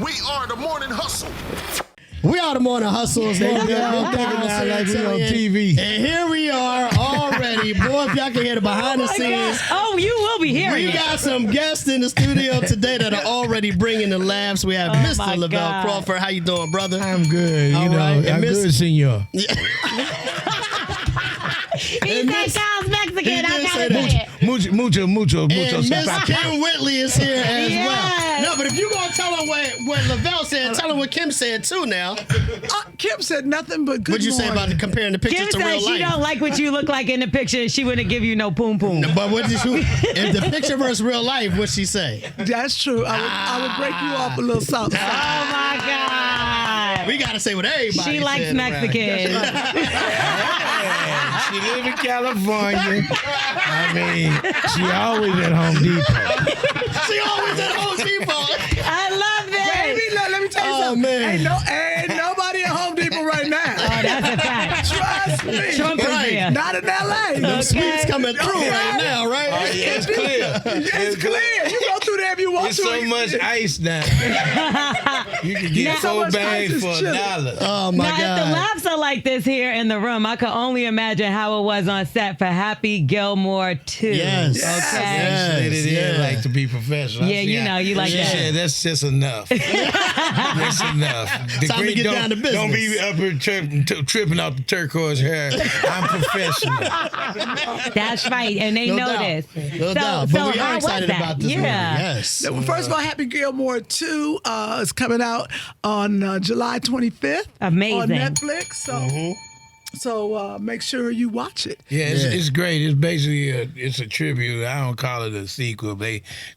We are the morning hustle. We are the morning hustles. Like we on TV. And here we are already. Boy, if y'all can hear the behind the scenes. Oh, you will be hearing We got some guests in the studio today that are already bringing the laughs. We have Mr. Lavell Crawford. How you doing, brother? I'm good. All You know, right. I'm good, senor. He said Charles Mexican. He I did got say it. that. Mucho. And Miss Kym Whitley is here as Yes. well. No, but if you're going to tell him what Lavell said, tell him what Kym said too now. Kym said nothing but good What'd you say about comparing the pictures Kym to said real she life? don't like what you look like in the picture. She wouldn't give you no poom poom. But what did you, if the picture versus real life, what'd she say? That's true. I would break you off a little something. Oh my God. We got to say what everybody She likes said around here. Mexicans. She live in California. I mean, she always at Home Depot. She always at Home Depot. I love this. Baby, let me tell you Oh, something. man. Ain't nobody at Home Depot right now. Oh, that's a fact. Trust me. Trump is Right. there. Not in L.A. Them Okay. sweets coming through right now, right? Oh, yeah, it's clear. It's clear. You go through there if you want There's to. so much ice now. You can get So 4 much bags ice is for chilling. $1. Oh, my Now, if the God. laughs are like this here in the room, I can only imagine how it was on set for Happy Gilmore 2. Yes. Okay. Slid it in like to be professional. Yeah, you know, you like she that. said, that's just enough. That's enough. The Time to green- get don't, down to business. Don't be up here tripping off the turquoise hair. I'm professional. That's right, and they No know doubt. this. No doubt. But we how are was excited that? about this movie. Yes. Well, first of all, Happy Gilmore 2 is coming out on July 25th. Amazing. On Netflix. So make sure you watch it. Yeah, it's great. It's basically it's a tribute. I don't call it a sequel.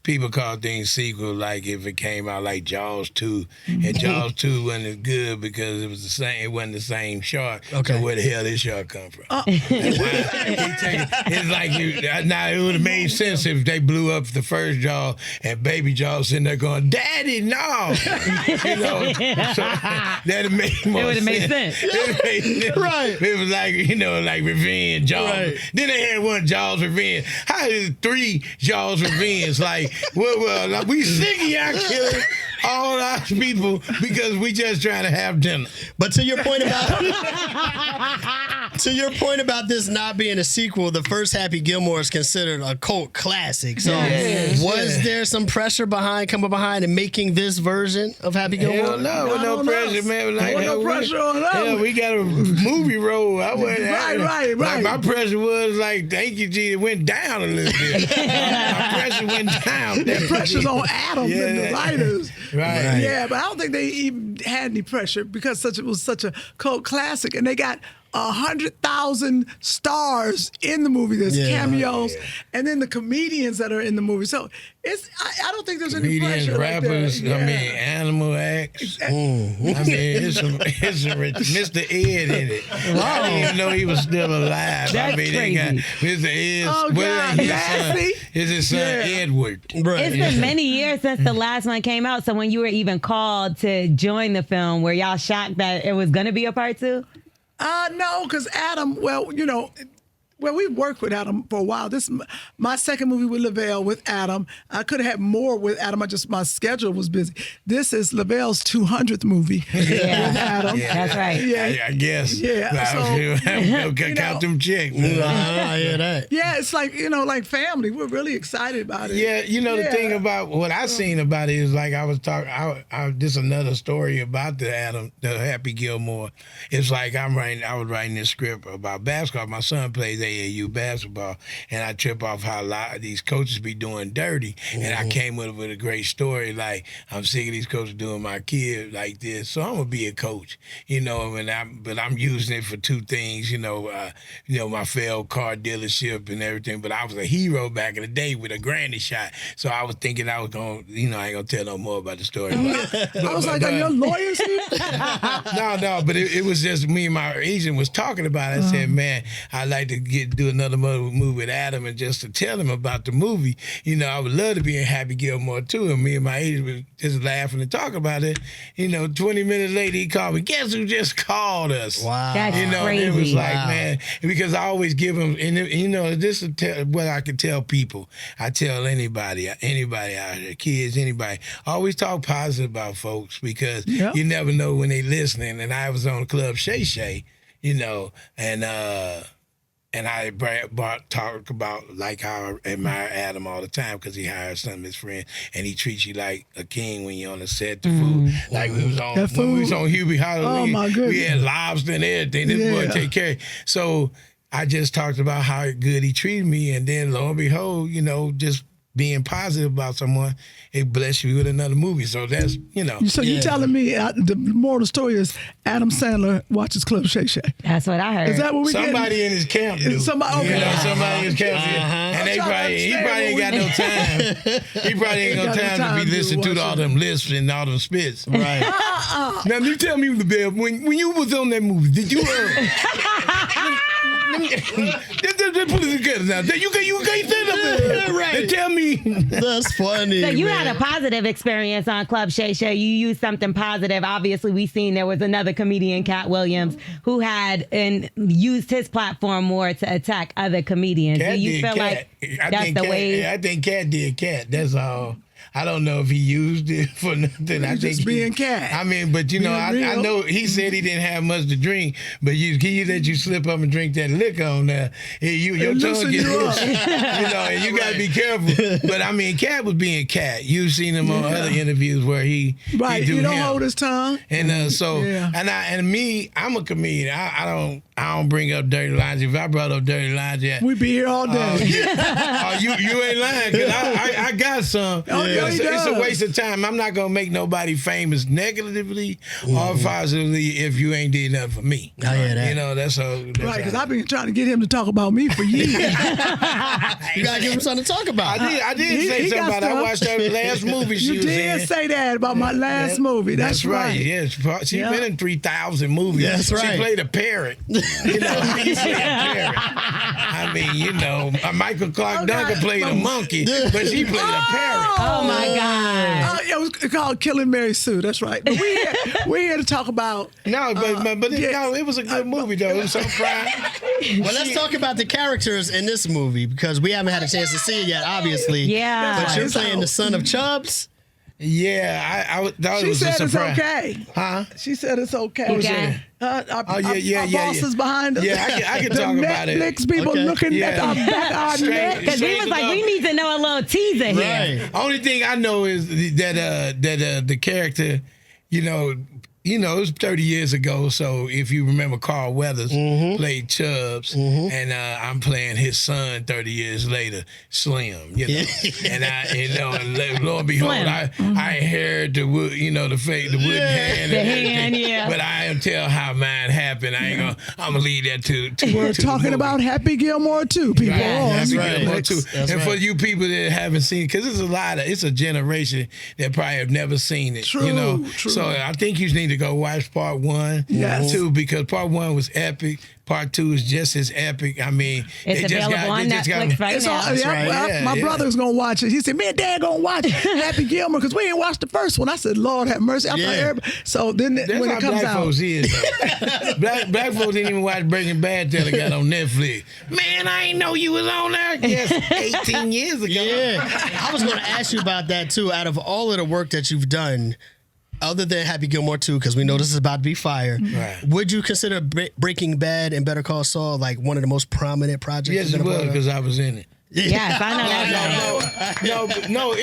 People call things sequel like if it came out like Jaws 2, and Jaws 2 wasn't as good because it was the same. It wasn't the same shark. Okay. So where the hell this shark come from? It's like now it would have made sense if they blew up the first Jaws and Baby Jaws sitting there going, "Daddy, no," you know. So that made more It would have made sense. Right. It was like, like Revenge, Jaws. Right. Then they had one Jaws Revenge. How is 3 Jaws Revenge? Like, well, we sick of y'all killing all our people because we just trying to have dinner. But to your point about this not being a sequel, the first Happy Gilmore is considered a cult classic. So was there some pressure coming behind and making this version of Happy Gilmore? Hell no, with no pressure, man. Like, No pressure on us. Yeah, we got a movie role. I wasn't Right. Like, my pressure was like, thank you, G. It went down a little bit. My pressure went down. The pressure's on Adam and the writers. Right. Yeah, but I don't think they even had any pressure because it was such a cult classic, and they got 100,000 stars in the movie. There's cameos, and then the comedians that are in the movie. So I don't think there's any Comedians, pressure. rappers, like that. I mean, animal acts. I mean, it's a Mr. Ed in it. I didn't even know he was still alive. That's I mean, crazy. they got Mr. Ed. Oh, God, Bessie? Is his son Edward? Right. It's been many years since the last one came out. So when you were even called to join the film, were y'all shocked that it was going to be a part 2? No, because Adam, we've worked with Adam for a while. This is my second movie with Lavell with Adam. I could have had more with Adam. My schedule was busy. This is Lavell's 200th movie with Adam. Yeah, That's right. Yeah. I guess. Yeah, so, Count them checks. I hear that. Yeah, it's like, like family. We're really excited about it. Yeah, the thing about what I seen about it is like I was talking. This is another story about the Happy Gilmore. It's like I was writing this script about basketball. My son plays AAU basketball, and I trip off how a lot of these coaches be doing dirty. And I came up with a great story. Like, I'm sick of these coaches doing my kid like this, so I'm gonna be a coach. But I'm using it for 2 things. My failed car dealership and everything. But I was a hero back in the day with a granny shot. So I was thinking I was gonna, I ain't gonna tell no more about the story. I was like, are your lawyers here? No, but it was just me and my agent was talking about it. I said, man, I'd like to get to do another movie with Adam and just to tell him about the movie. You know, I would love to be in Happy Gilmore too. And me and my agent was just laughing and talking about it. You know, 20 minutes later, he called me. Guess who just called us? Wow. That's You know, crazy. it was like, Wow. man, because I always give them, and you know, this is what I can tell people. I tell anybody out there, kids, anybody, always talk positive about folks because you never know when they listening. And I was on Club Shay Shay, you know, and I talk about like how I admire Adam all the time because he hires some of his friends and he treats you like a king when you're on the set. The food, like we was on when we was on Hubie Halloween, my goodness. we had lobster and everything. This boy take care. So I just talked about how good he treated me, and then lo and behold, you know, just being positive about someone, it bless you with another movie. So that's, you know. So you telling me the moral of the story is Adam Sandler watches Club Shay Shay? That's what I heard. Is that what we Somebody in his camp do. Somebody, You okay. know, somebody in his camp. And he probably ain't got no time. He probably ain't got no time to be listening to all them lists and all them spits. Right. Now, you tell me, when you was on that movie, did you just put it together now. You can't stand up there. Right. And tell me. That's funny. So you man. had a positive experience on Club Shay Shay. You used something positive. Obviously, we seen there was another comedian, Cat Williams, who had and used his platform more to attack other comedians. Cat Do you did feel Cat. like that's the way? I think Cat did Cat. That's all. I don't know if he used it for nothing. I think just being Cat. I mean, but you know, I real. know he said he didn't have much to drink, but he let you slip up and drink that liquor on there. Your tongue loosen gets you up. loose. You know, and you got to be careful. But I mean, Cat was being Cat. You've seen him on other interviews where he Right, do he don't him. hold his tongue. And Yeah. I'm a comedian. I don't bring up dirty lines. If I brought up dirty lines, We'd be here all day. you ain't lying because I got some. Oh, yeah, he It's a does. waste of time. I'm not gonna make nobody famous negatively or positively if you ain't did nothing for me. I hear that. You know that's all. Right, because I've been trying to get him to talk about me for years. You gotta give him something to talk about. I did say he something got about it. I stuff. watched that last movie she You was did in. say that about my last movie. That's right. Yes, she's Yeah. been in 3,000 movies. That's right. She played a parrot. You know, she played a parrot. I mean, you know, Michael Clark Duncan played a monkey, but she played a parrot. Oh my God! It was called Killing Mary Sue. That's right. But we're here to talk about. No, but it was a good movie though. It was so proud. Well, let's talk about the characters in this movie because we haven't had a chance to see it yet, obviously. Yeah. But you're playing the son of Chubbs. Yeah, I thought it She was a said it's surprise. okay. Huh? She said it's okay. Who said Our yeah. boss is behind us. Yeah, I can The talk about it. Netflix people Okay. looking Yeah. at our back, our Straight- neck. Because he was like, we need to know a little teaser here. Right. Only thing I know is that the character, you know, it was 30 years ago. So if you remember, Carl Weathers played Chubbs, and I'm playing his son 30 years later, Slim. You know, and lo and behold, Slim. I inherited the wood, the wooden hand, The and hand, everything. yeah. But I am tell how mine happened. I'm gonna leave that to We're to talking the movie. about Happy Gilmore too, people. Right. Oh, Happy right. Gilmore too. That's And for right. you people that haven't seen, because it's a generation that probably have never seen it. True, You know, true. so I think you need to go watch part 1, Yes. 2, because part 1 was epic. Part 2 is just as epic. I mean, It's available on Netflix right It's now. all, yeah, right. well, Yeah, my yeah. brother's gonna watch it. He said, "Me and Dad gonna watch Happy Gilmore because we ain't watched the first one." I said, "Lord have mercy." I thought Yeah. everybody- So then That's when how it comes black out, folks is. Though. black folks didn't even watch Breaking Bad till it got on Netflix. Man, I ain't know you was on there. Yes, 18 years ago. Yeah. I was going to ask you about that too. Out of all of the work that you've done, other than Happy Gilmore 2, because we know this is about to be fire, Right. would you consider Breaking Bad and Better Call Saul like one of the most prominent projects? Yes, you've it been a was part of? because I was in it. Yes, I know that. No.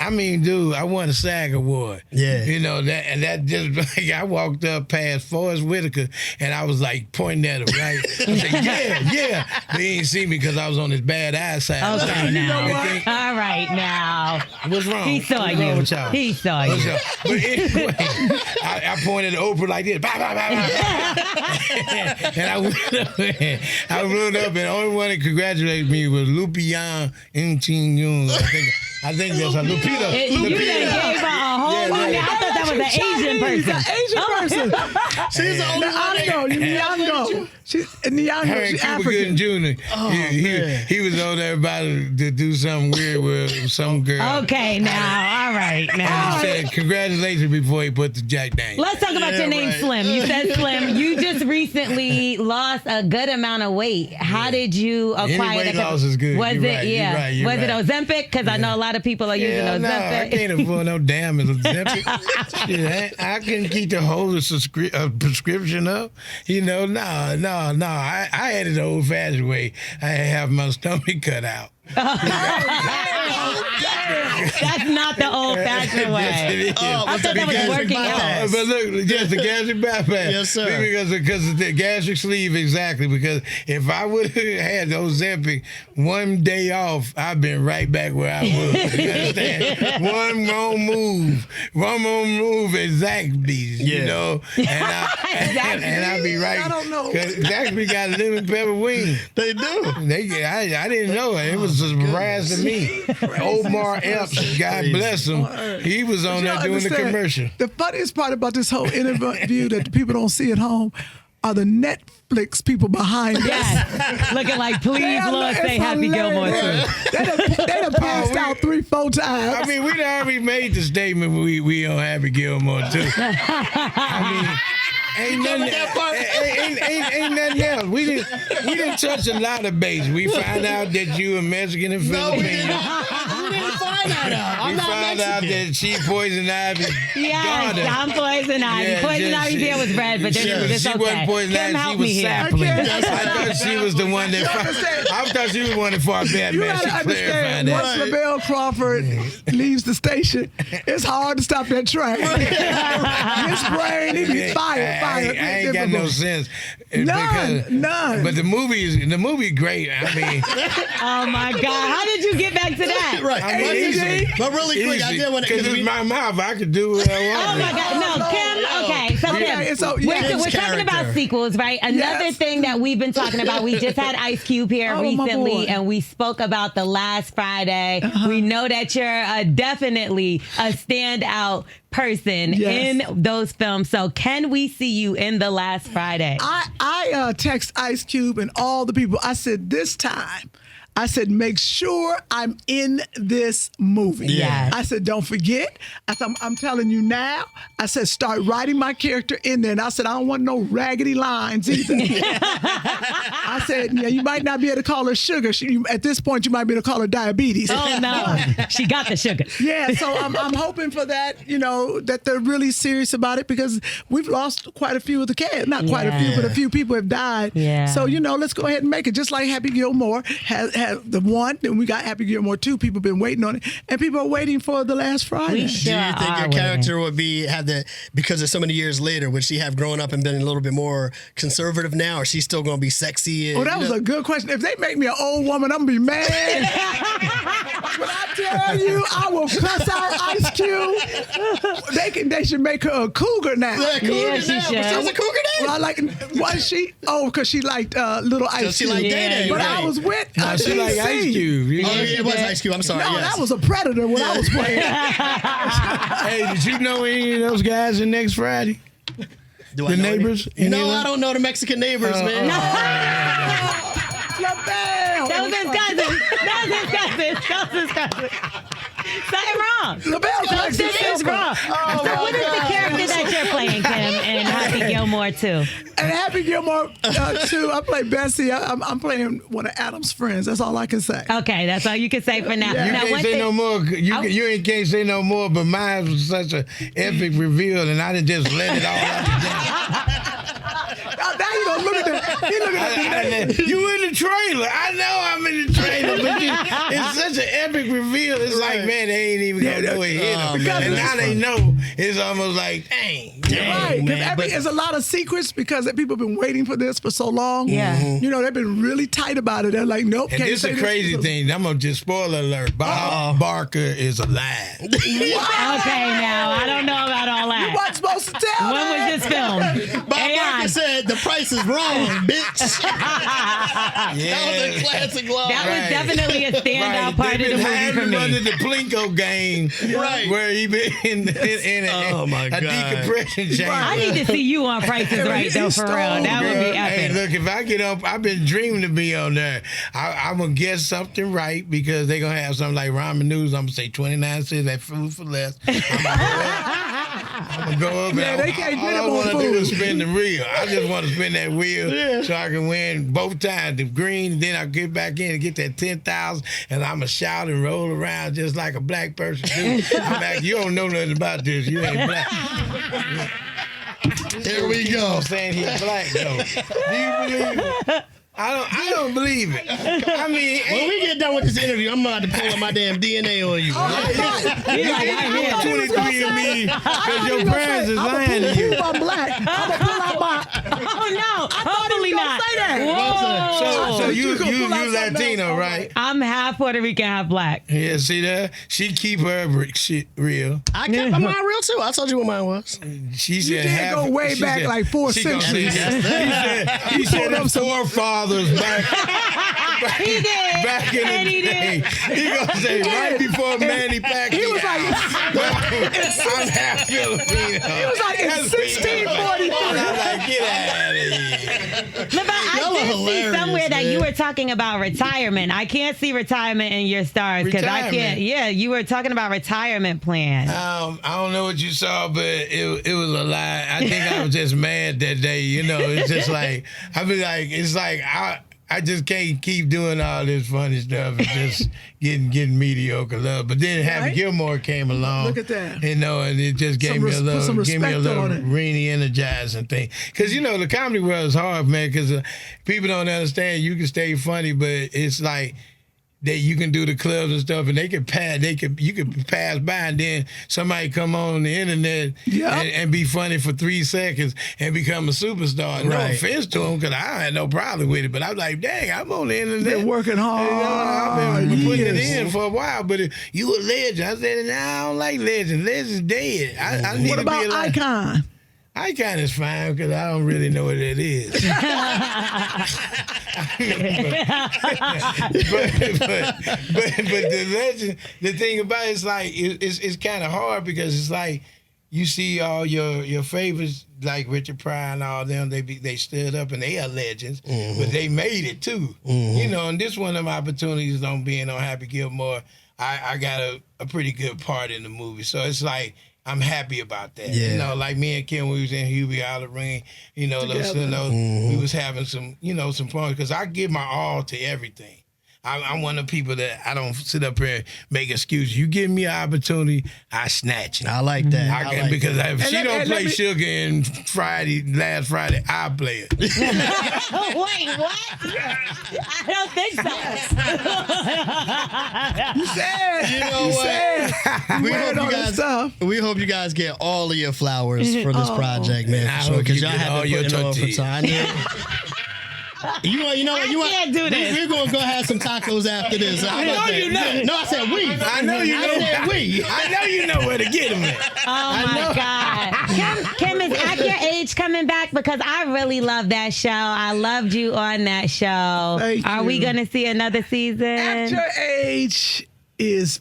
I mean, dude, I won a SAG award. Yeah. You know that just like I walked up past Forrest Whitaker and I was like pointing at him, right? I said, yeah. But he didn't see me because I was on his bad eyesight. Okay, now. I think- All right, now. What's wrong? He saw What's wrong you. with y'all? He saw What's you. up? But anyway, I pointed at Oprah like this. Bah, bah, bah, bah. And I went up and the only one that congratulated me was Lupian Ng. I think that's a Lupita. You done gave her a whole lot. I thought that was an Asian person. Asian person. She's the only one. Nyong'o. And the young Her and she's Cuba African. Gooding Jr. Oh, man. He was on there about to do something weird with some girl. Okay, now, all right, now. He said congratulations before he put the Jack Daniels. Let's talk about your name, right. Slim. You said Slim. You just recently lost a good amount of weight. How did you acquire weight that? loss is good. Was You're it? right. Yeah. You're right. You're Was it right. Ozempic? Because I know a lot of people are using No, I Ozempic. can't afford no damn Ozempic. Shit, I couldn't keep the whole prescription up. You know, no. I had it the old-fashioned way. I had to have my stomach cut out. That's not the old-fashioned Yes, way. it is. Oh, I thought that was gastric working out. bypass. But look, yes, the gastric bypass. Yes, sir. Because of the gastric sleeve, exactly. Because if I would have had Ozempic one day off, I'd been right back where I was. You understand? One wrong move, and Zaxby's, you Yeah. know, and I'd be right. I don't know. Because Zaxby got lemon pepper wings. They do. I didn't know it. It was a surprise to me. Omar Epps, God bless him, he was on there Y'all doing the understand, commercial. The funniest part about this whole interview that the people don't see at home are the Netflix people behind us. Yes. Looking like, please, Lord, say It's Happy Gilmore too. hilarious. They done passed out 3-4 times. I mean, we done already made the statement we on Happy Gilmore too. I mean, ain't nothing else. We didn't touch a lot of base. We found out that you a Mexican and No, we Filipino. didn't find that out. I'm We not found out Mexican. that she Poison Ivy's Yes, daughter. I'm Poison Ivy. Yeah, Poison yeah, Ivy's she- hair was red, but then she it's okay. wasn't Poison Kim, Ivy, she help was me here. Sapling. I I can't- thought she was the one that understand? I thought she was the one that fought You Batman. She gotta clarified understand, that. once Lavell Crawford leaves the station, it's hard to stop that train. His brain, he be fired. I ain't got no sense. None. But the movie great. I mean, Oh my God! How did you get back to that? Right. I mean, But easy. but really quick, I did want to. because it's my mouth. I could do what I want. Oh my God! No, Kim. Okay, so Okay, Kim, so, we're yeah. talking Character. about sequels, right? Another Yes. thing that we've been talking about. We just had Ice Cube here Oh, my recently, boy. and we spoke about The Last Friday. We know that you're definitely a standout person Yes. in those films. So, can we see you in The Last Friday? I text Ice Cube and all the people. I said, this time, I said, make sure I'm in this movie. Yes. I said, don't forget. I said, I'm telling you now. I said, start writing my character in there. And I said, I don't want no raggedy lines either. I said, yeah, you might not be able to call her sugar. At this point, you might be able to call her diabetes. Oh no, she got the sugar. Yeah, so I'm hoping for that, that they're really serious about it because we've lost quite a few of the cast. Not quite a few, but a few people have died. Yeah. So, let's go ahead and make it. Just like Happy Gilmore has the one, then we got Happy Gilmore 2. People have been waiting on it. And people are waiting for The Last Friday. We Do sure you think are your waiting. character would because it's so many years later, would she have grown up and been a little bit more conservative now, or is she still going to be sexy? And, Oh, that was a good question. If they make me an old woman, I'm going to be mad. When I tell you, I will cuss out Ice Cube. They should make her a cougar now. Yeah, cougar Yeah, she now. should. She was a cougar now. Well, was she? Oh, because she liked Little Ice she Cube. liked Yeah, Day-Day, But right. I was with No, she like Ice Cube. You know? Oh, yeah, it was Ice Cube. I'm sorry. No, yes. that was a predator when I was playing. Hey, did you know any of those guys in Next Friday? Do I the know any- neighbors? Any No, of them? I don't know the Mexican neighbors, man. Lavell. That was his cousin. That was his cousin. Something wrong. Lavell plays his Something is sister. wrong. Oh, So what is the character that you're playing, Kim, in Happy Gilmore 2? And Happy Gilmore 2, I play Bessie. I'm playing one of Adam's friends. That's all I can say. Okay, that's all you can say for now. You Now, can't one say thing- no more. You ain't can't say no more. But mine was such an epic reveal, and I didn't just let it all out. Now you don't look at that. He looking at the name. You in the trailer? I know I'm in the trailer, but it's such an epic reveal. It's like, man, they ain't even gonna know it hit them, man, and that's now they know. It's almost like, dang. Right, man, because there's a lot of secrets because people have been waiting for this for so long. Yeah. They've been really tight about it. They're like, nope, And can't this say is a crazy thing. I'm gonna just spoiler alert. Bob Barker is alive. Okay, now, I don't know about all You that. wasn't supposed to tell When that. was this filmed? Bob AI. Barker said The Price is Wrong, bitch. That was a classic line. That was definitely a standout part of the movie for me. Under the Plinko game, where he been in a decompression chamber. I need to see you on Price is Right, though, for real. That would be epic. Hey, look, if I get up, I've been dreaming to be on there. I'm going to get something right because they're going to have something like ramen noodles. I'm going to say 29 cents, that food for less. I'm going to go up and they can't get all I them on want to do is food. spin the wheel. I just want to spin that wheel so I can win both times, the green, then I'll get back in and get that 10,000, and I'm going to shout and roll around just like a black person do. I'm like, you don't know nothing about this. You ain't black. Here we go. I'm saying he's black, though. Do you believe it? I don't believe it. I mean, when we get done with this interview, I'm about to pull up my damn DNA on you. you 23 of me because your parents is lying to you. I'm black. I'm gonna pull out my. Oh no! Hopefully not. Say that. Whoa. So you pull out something Latino, else. right? I'm half Puerto Rican, half black. Yeah, see that? She keep her shit real. I kept my mine real too. I told you what mine was. She You said did half. go way she back said- like 4 she gonna centuries. say- He said them forefathers back. He did. Back in And the he day, did. he gonna say right before Manny Pacquiao. He was like, I'm half Filipino. He was like in 1643. I'm like, get out of here. But I Y'all are did see hilarious, somewhere that man. you were talking about retirement. I can't see retirement in your stars because I can't. Retirement? Yeah, you were talking about retirement plans. I don't know what you saw, but it was a lie. I think I was just mad that day. You know, it's just like I be like, it's like I just can't keep doing all this funny stuff and just getting mediocre love. But then Happy Right. Gilmore came along. Look at that. You know, and it just gave me a Put some respect on it. rainy energizing thing. Because, you know, the comedy world is hard, man, because people don't understand you can stay funny, but it's like that you can do the clubs and stuff, and you can pass by, and then somebody come on the internet and be funny for 3 seconds and become a superstar. No offense to them, because I had no problem with it, but I was like, dang, I'm on the internet. Been working hard. You know, I've been putting it years. in for a while, but you a legend. I said, nah, I don't like legends. Legends dead. I need What to be about alive. Icon? Icon is fine because I don't really know what it is. but the legend, the thing about it is like it's kind of hard because it's like you see all your favorites like Richard Pryor and all them. They stood up and they are legends, but they made it too. You know, and this one of my opportunities on being on Happy Gilmore. I got a pretty good part in the movie, so it's like. I'm happy about that. Yeah. You know, like me and Kim, we was in Hubie Hollering, you know, we was having some, some fun because I give my all to everything. I'm one of the people that I don't sit up here and make excuses. You give me an opportunity, I snatch it. I like that. Because if she let- don't and play let me- Sugar in last Friday, I'll play it. Wait, what? I don't think so. You said. You know what? We had all this stuff. We hope you guys get all of your flowers for this project, man. I For sure, hope because you y'all get have all been your putting on for tortillas. time. You know what? I can't do this. We're gonna go have some tacos after this. I know you know. No, I said we. I know you know. I said we. I know you know where to get them at. Oh my God. Kim, is At Your Age coming back? Because I really love that show. I loved you on that show. Thank Are we you. going to see another season? At Your Age is,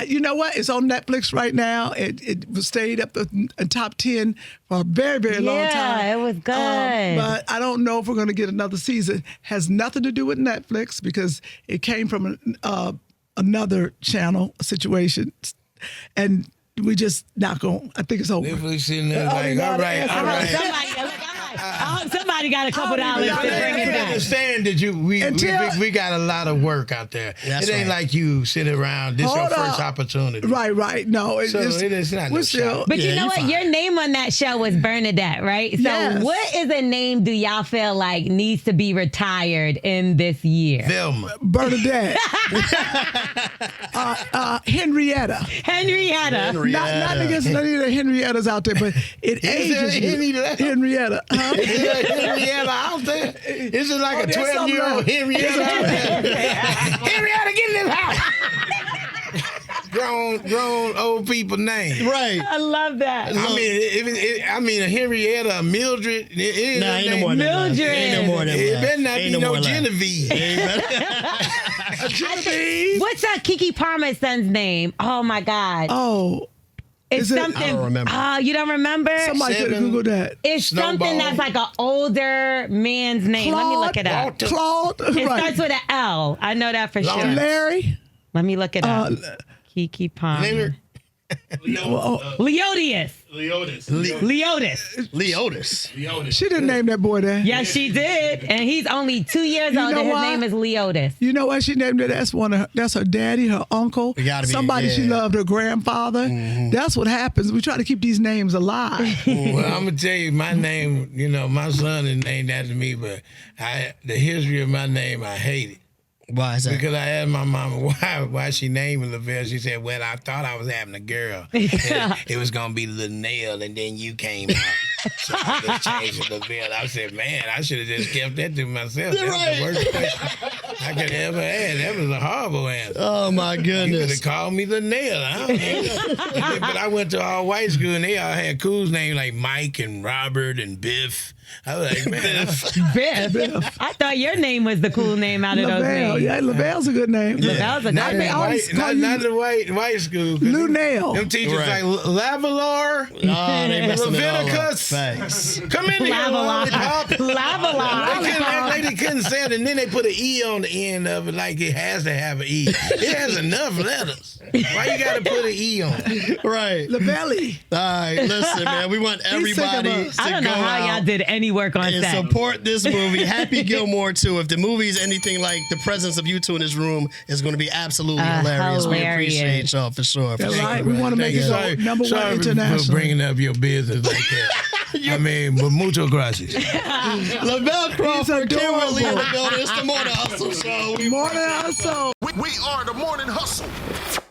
you know what? It's on Netflix right now. It stayed up in top 10 for a very, very long time. Yeah, it was good. But I don't know if we're going to get another season. Has nothing to do with Netflix because it came from another channel situation. And we just not going, I think it's over. Netflix sitting there like, all right. Somebody got a couple dollars to bring it I back. understand that we got a lot of work out there. That's it ain't right. like you sit around. This your Hold first up. opportunity. Right. No, So it's not we're no still. shot. But Yeah, you know you what? fine. Your name on that show was Bernadette, right? So Yes. what is a name do y'all feel like needs to be retired in this year? Velma. Bernadette. Henrietta. Henrietta. Not against any of the Henriettas out there, but it ages you. Henrietta. Huh? Is there a Henrietta out there? Is it like a there's something 12-year-old else. Henrietta out there? Henrietta, get in this house. grown old people name. Right. I love that. I mean, a Henrietta, a Mildred. It Nah, ain't no more than that. Mildred. Ain't no more than It that. better not Ain't be no more left. Genevieve. Genevieve. What's Keke Palmer's son's name? Oh my God. Oh, It's is it- something. I don't remember. You don't remember? somebody could Seven. Google that. It's something Snowball. that's like an older man's name. Let me look it up. Walter. Claude. It Right. starts with an L. I know that for sure. Lawrence. Larry. Let me look it up. Keke Palmer. Leonard. Leodius. Leotis. She didn't name that boy that. Yes, she did. And he's only 2 years You old, know and his why? name is Leotis. You know why she named it? That's her daddy, her uncle, It gotta be, somebody she yeah. loved, her grandfather. That's what happens. We try to keep these names alive. Well, I'm gonna tell you, my name. You know, my son is named after me, but the history of my name, I hate it. Why is that? Because I asked my mama why she named me Lavell. She said, well, I thought I was having a girl. It was going to be Linnell, and then you came out. So I just changed it to Lavell. I said, man, I should have just kept that to myself. That was the worst question I could ever ask. That was a horrible answer. Oh my You could goodness. have called me Linnell. I don't know. But I went to all white school, and they all had cool names like Mike and Robert and Biff. I was like, man, Biff. I thought your name was the cool name out of those Lavelle. names. Yeah, Lavell's a good name. Lavell's a not good the name. always call white, you not the white school. 'Cause Lunell. Them teachers Right. like Lavalor. Oh, they messing it all up. Leviticus. Facts. Come in here, lollipop. Lavalon. They couldn't say it, and then they put an E on the end of it like it has to have an E. It has enough letters. Why you got to put an E on it? Right. Lavelli. All right, listen, man. We want sick of everybody us. to I don't know go how out y'all did any work on and set. support this movie, Happy Gilmore 2. If the movie is anything like the presence of you two in this room, is going to be absolutely hilarious. We hilarious. appreciate y'all for sure. That's For right. sure. We want to make it Sorry- go number one sorry international. for bringing up your business like that. I mean, but mucho gracias. Lavell Crawford Kym Whitley in the building. It's the Morning Hustle Show. Morning also. We are the Morning Hustle.